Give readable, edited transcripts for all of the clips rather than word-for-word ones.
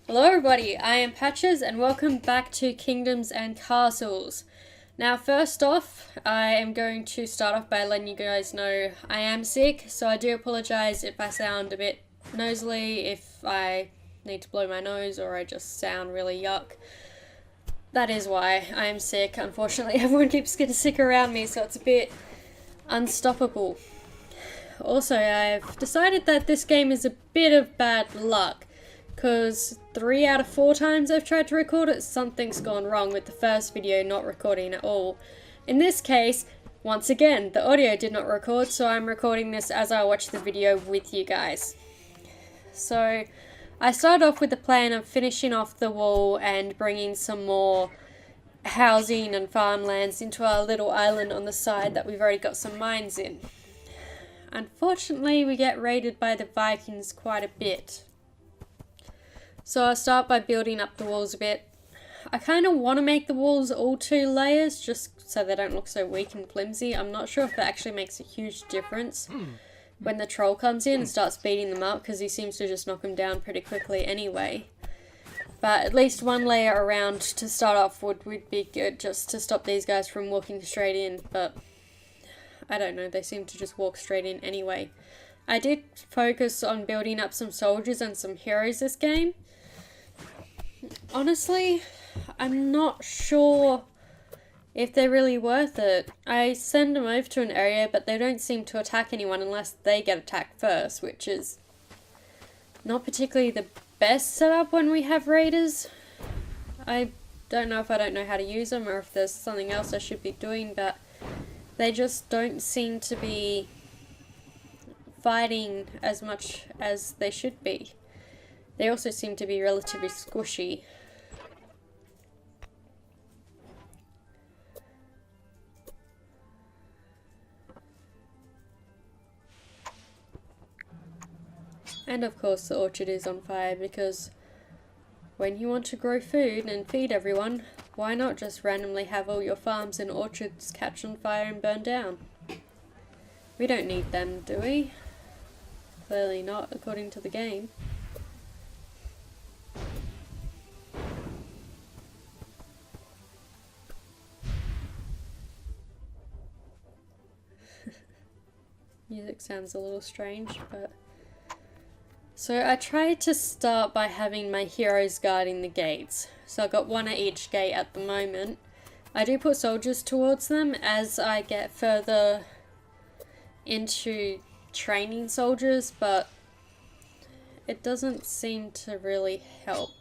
Hello everybody, I am Patches and welcome back to Kingdoms and Castles. Now first off, I am going to start off by letting you guys know I am sick, so I do apologise if I sound a bit nasally, if I need to blow my nose or I just sound really yuck. That is why I am sick. Unfortunately, everyone keeps getting sick around me, so it's a bit unstoppable. Also, I've decided that this game is a bit of bad luck, because 3 out of 4 times I've tried to record it, something's gone wrong with the first video not recording at all. In this case, once again, the audio did not record, so I'm recording this as I watch the video with you guys. So, I started off with the plan of finishing off the wall and bringing some more housing and farmlands into our little island on the side that we've already got some mines in. Unfortunately, we get raided by the Vikings quite a bit. So I'll start by building up the walls a bit. I kind of want to make the walls all 2 layers just so they don't look so weak and flimsy. I'm not sure if that actually makes a huge difference when the troll comes in and starts beating them up, because he seems to just knock them down pretty quickly anyway. But at least 1 layer around to start off would be good, just to stop these guys from walking straight in, but I don't know, they seem to just walk straight in anyway. I did focus on building up some soldiers and some heroes this game. Honestly, I'm not sure if they're really worth it. I send them over to an area, but they don't seem to attack anyone unless they get attacked first, which is not particularly the best setup when we have raiders. I don't know if I don't know how to use them or if there's something else I should be doing, but they just don't seem to be fighting as much as they should be. They also seem to be relatively squishy. And of course the orchard is on fire, because when you want to grow food and feed everyone, why not just randomly have all your farms and orchards catch on fire and burn down? We don't need them, do we? Clearly not, according to the game. Music sounds a little strange, but... So I tried to start by having my heroes guarding the gates. So I've got 1 at each gate at the moment. I do put soldiers towards them as I get further into training soldiers, but it doesn't seem to really help.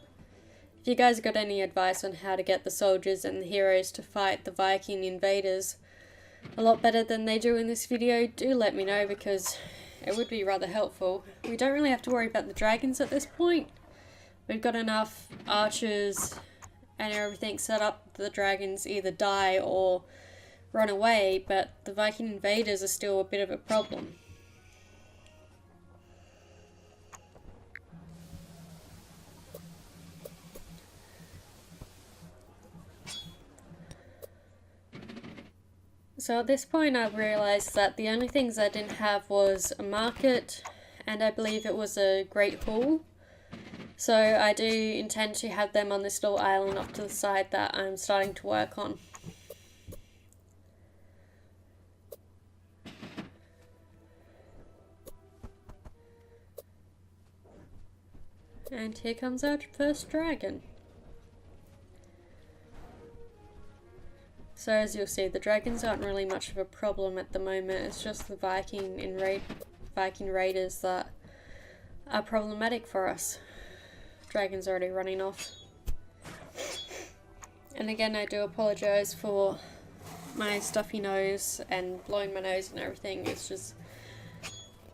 If you guys got any advice on how to get the soldiers and the heroes to fight the Viking invaders a lot better than they do in this video, do let me know, because it would be rather helpful. We don't really have to worry about the dragons at this point. We've got enough archers and everything set up. The dragons either die or run away, but the Viking invaders are still a bit of a problem. So at this point I've realised that the only things I didn't have was a market, and I believe it was a great hall. So I do intend to have them on this little island off to the side that I'm starting to work on. And here comes our first dragon. So as you'll see, the dragons aren't really much of a problem at the moment. It's just the Viking raiders that are problematic for us. Dragon's already running off. And again, I do apologise for my stuffy nose and blowing my nose and everything. It's just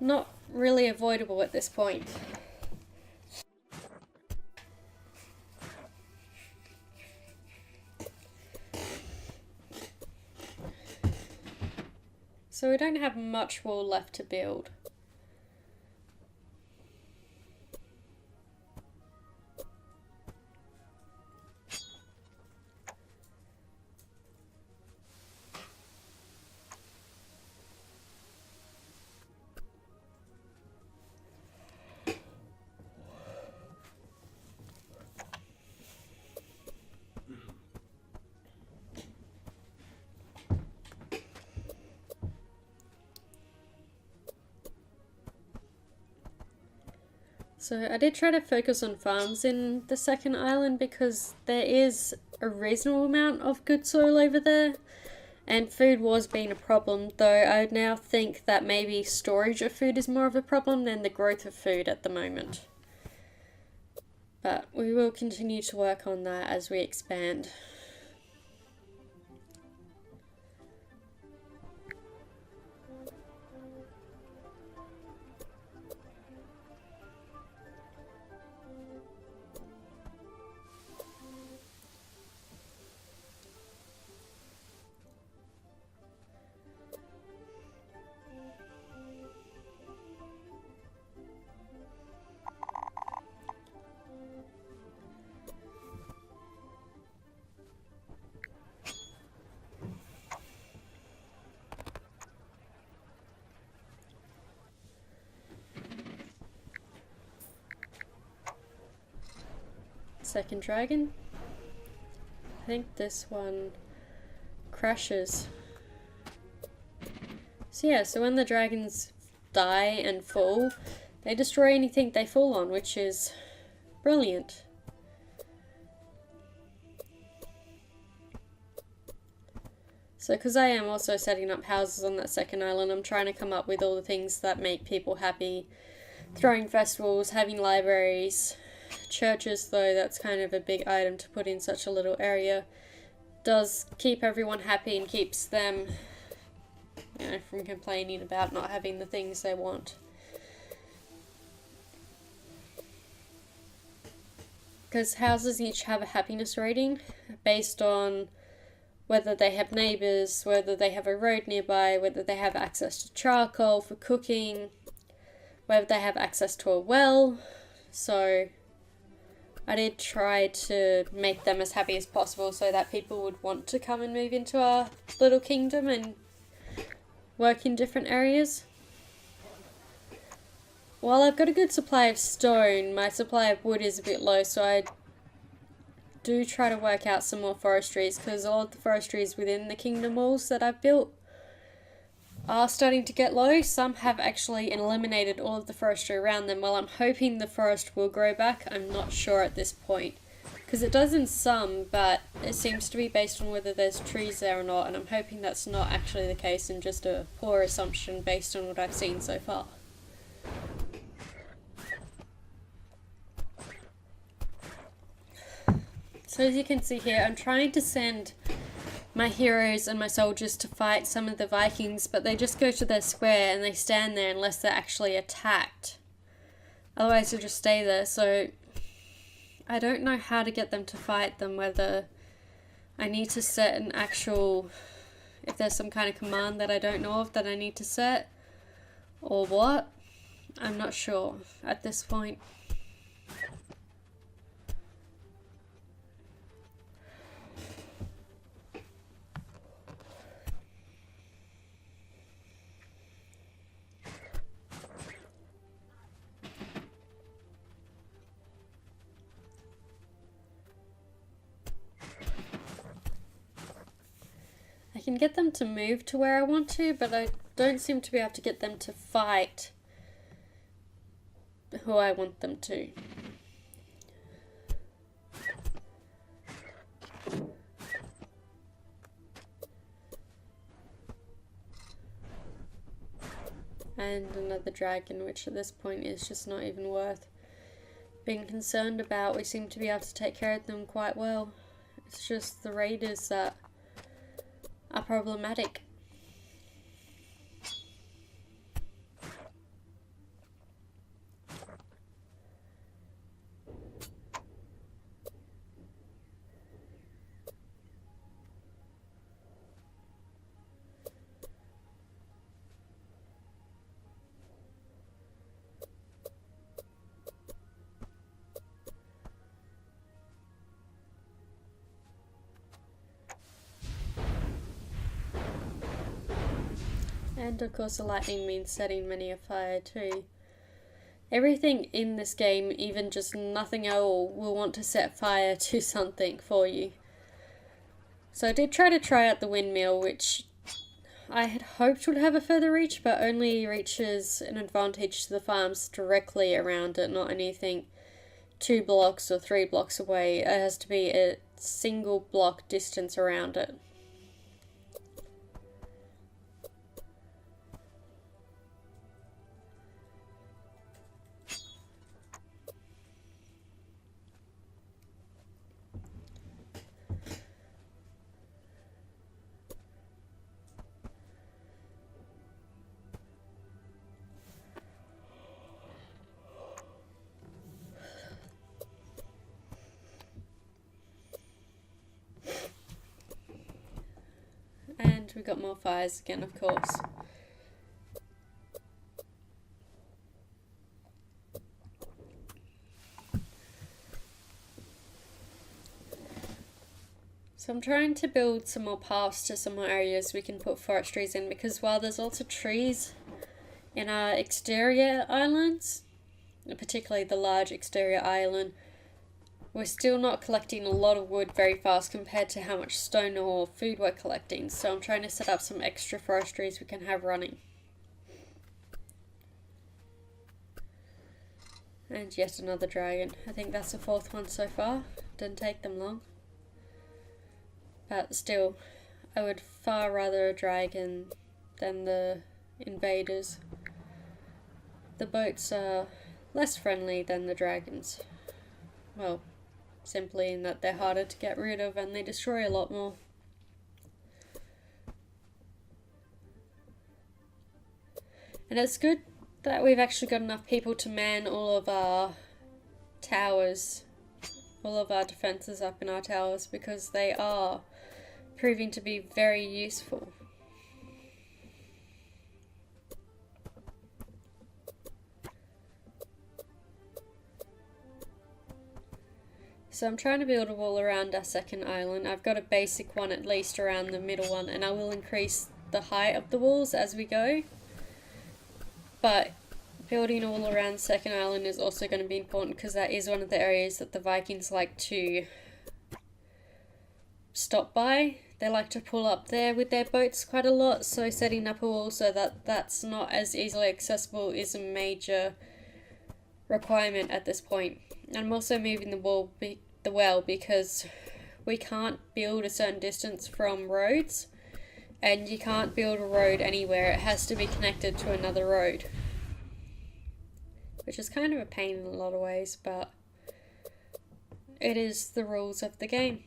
not really avoidable at this point. So we don't have much wall left to build. So I did try to focus on farms in the second island because there is a reasonable amount of good soil over there, and food was being a problem, though I now think that maybe storage of food is more of a problem than the growth of food at the moment. But we will continue to work on that as we expand. Second dragon. I think this one crashes. So yeah, so when the dragons die and fall, they destroy anything they fall on, which is brilliant. So because I am also setting up houses on that second island, I'm trying to come up with all the things that make people happy. Throwing festivals, having libraries, churches, though that's kind of a big item to put in such a little area, does keep everyone happy and keeps them, you know, from complaining about not having the things they want. Because houses each have a happiness rating based on whether they have neighbours, whether they have a road nearby, whether they have access to charcoal for cooking, whether they have access to a well. So I did try to make them as happy as possible so that people would want to come and move into our little kingdom and work in different areas. While I've got a good supply of stone, my supply of wood is a bit low, so I do try to work out some more forestries, because all of the forestries within the kingdom walls that I've built are starting to get low. Some have actually eliminated all of the forestry around them. While I'm hoping the forest will grow back, I'm not sure at this point, because it does in some, but it seems to be based on whether there's trees there or not, and I'm hoping that's not actually the case and just a poor assumption based on what I've seen so far. So as you can see here, I'm trying to send my heroes and my soldiers to fight some of the Vikings, but they just go to their square and they stand there unless they're actually attacked. Otherwise they'll just stay there, so I don't know how to get them to fight them, whether I need to set an actual, if there's some kind of command that I don't know of that I need to set, or what. I'm not sure at this point. I can get them to move to where I want to, but I don't seem to be able to get them to fight who I want them to. And another dragon, which at this point is just not even worth being concerned about. We seem to be able to take care of them quite well. It's just the raiders that are problematic. And of course the lightning means setting many afire too. Everything in this game, even just nothing at all, will want to set fire to something for you. So I did try out the windmill, which I had hoped would have a further reach, but only reaches an advantage to the farms directly around it, not anything 2 blocks or 3 blocks away. It has to be a single block distance around it. And we got more fires again, of course. So I'm trying to build some more paths to some more areas we can put forestries in, because while there's lots of trees in our exterior islands, particularly the large exterior island, we're still not collecting a lot of wood very fast compared to how much stone or food we're collecting. So I'm trying to set up some extra forestries we can have running. And yet another dragon. I think that's the 4th one so far. Didn't take them long. But still, I would far rather a dragon than the invaders. The boats are less friendly than the dragons. Well, simply in that they're harder to get rid of and they destroy a lot more. And it's good that we've actually got enough people to man all of our towers, all of our defenses up in our towers, because they are proving to be very useful. So I'm trying to build a wall around our second island. I've got a basic one at least around the middle one, and I will increase the height of the walls as we go. But building a wall around second island is also going to be important, because that is one of the areas that the Vikings like to stop by. They like to pull up there with their boats quite a lot, so setting up a wall so that that's not as easily accessible is a major requirement at this point. And I'm also moving the well because we can't build a certain distance from roads, and you can't build a road anywhere. It has to be connected to another road, which is kind of a pain in a lot of ways, but it is the rules of the game.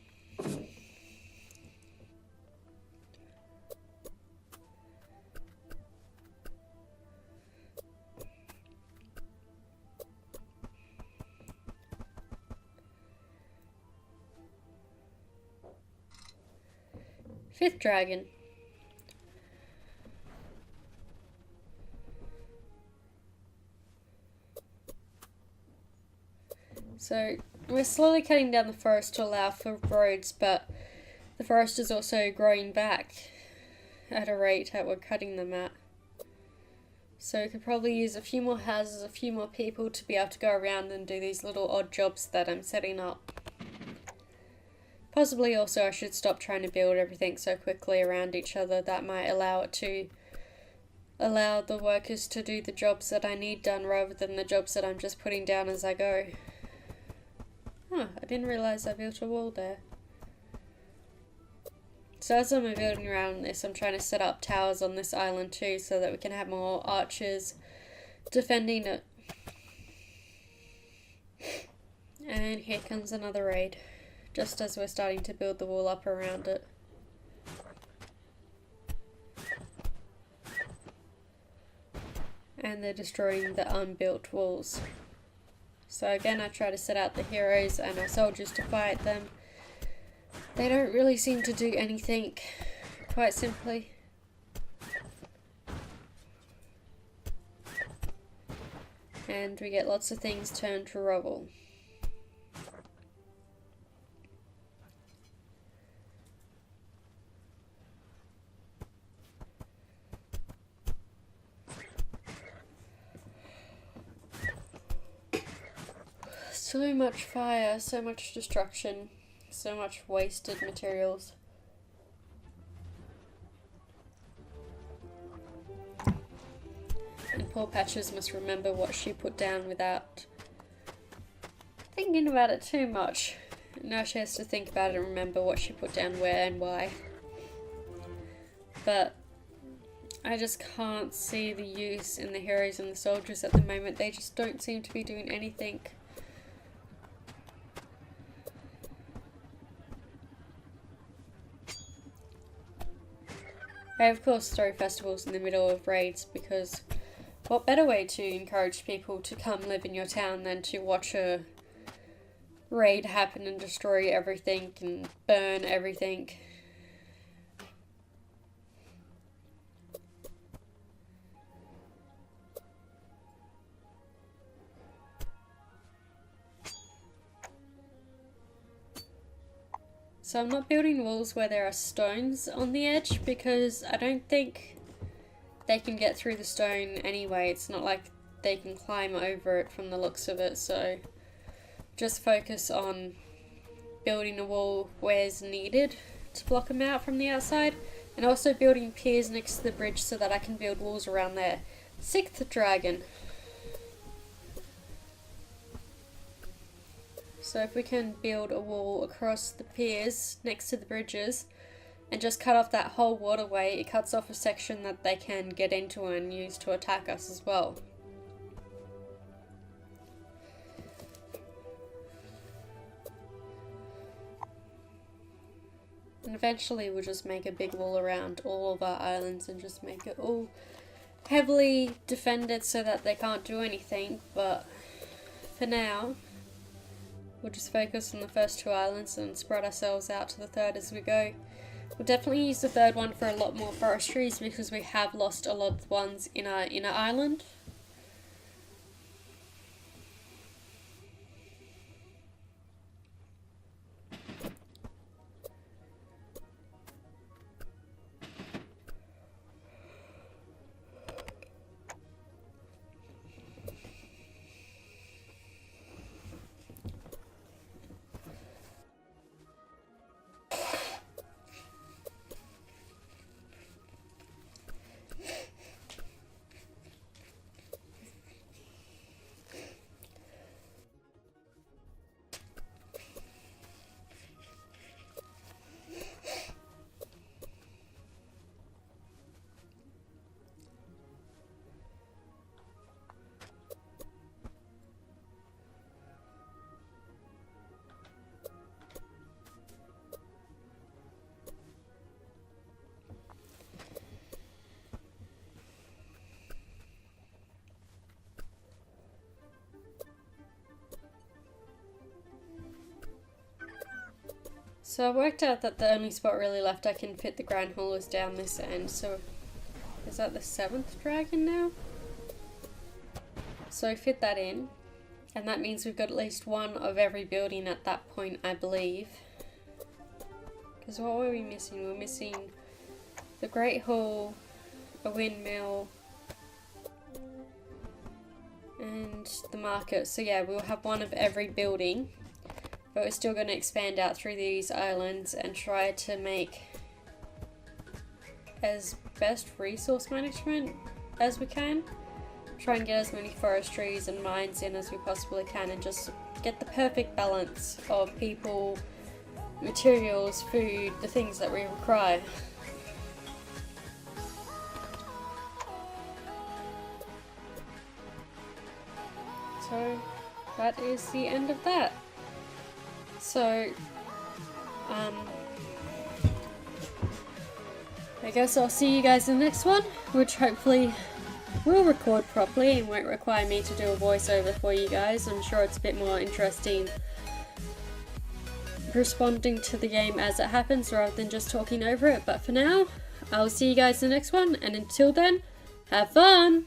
Fifth dragon. So we're slowly cutting down the forest to allow for roads, but the forest is also growing back at a rate that we're cutting them at. So we could probably use a few more houses, a few more people to be able to go around and do these little odd jobs that I'm setting up. Possibly also I should stop trying to build everything so quickly around each other. That might allow the workers to do the jobs that I need done rather than the jobs that I'm just putting down as I go. Huh, I didn't realise I built a wall there. So as I'm building around this, I'm trying to set up towers on this island too, so that we can have more archers defending it. And here comes another raid, just as we're starting to build the wall up around it. And they're destroying the unbuilt walls. So again, I try to set out the heroes and our soldiers to fight them. They don't really seem to do anything, quite simply. And we get lots of things turned to rubble. So much fire, so much destruction, so much wasted materials. And poor Patches must remember what she put down without thinking about it too much. Now she has to think about it and remember what she put down where and why. But I just can't see the use in the heroes and the soldiers at the moment. They just don't seem to be doing anything. I of course throw festivals in the middle of raids because what better way to encourage people to come live in your town than to watch a raid happen and destroy everything and burn everything. So I'm not building walls where there are stones on the edge because I don't think they can get through the stone anyway. It's not like they can climb over it from the looks of it, so just focus on building a wall where it's needed to block them out from the outside, and also building piers next to the bridge so that I can build walls around there. 6th dragon. So if we can build a wall across the piers next to the bridges and just cut off that whole waterway, it cuts off a section that they can get into and use to attack us as well. And eventually we'll just make a big wall around all of our islands and just make it all heavily defended so that they can't do anything, but for now we'll just focus on the first 2 islands and spread ourselves out to the 3rd as we go. We'll definitely use the 3rd one for a lot more forestries because we have lost a lot of ones in our inner island. So I worked out that the only spot really left I can fit the Grand Hall is down this end, so is that the 7th dragon now? So fit that in, and that means we've got at least one of every building at that point, I believe. Because what were we missing? We're missing the Great Hall, a windmill, and the market. So yeah, we'll have one of every building. But we're still going to expand out through these islands and try to make as best resource management as we can. Try and get as many forestries and mines in as we possibly can and just get the perfect balance of people, materials, food, the things that we require. So that is the end of that. So, I guess I'll see you guys in the next one, which hopefully will record properly and won't require me to do a voiceover for you guys. I'm sure it's a bit more interesting responding to the game as it happens rather than just talking over it. But for now, I'll see you guys in the next one, and until then, have fun!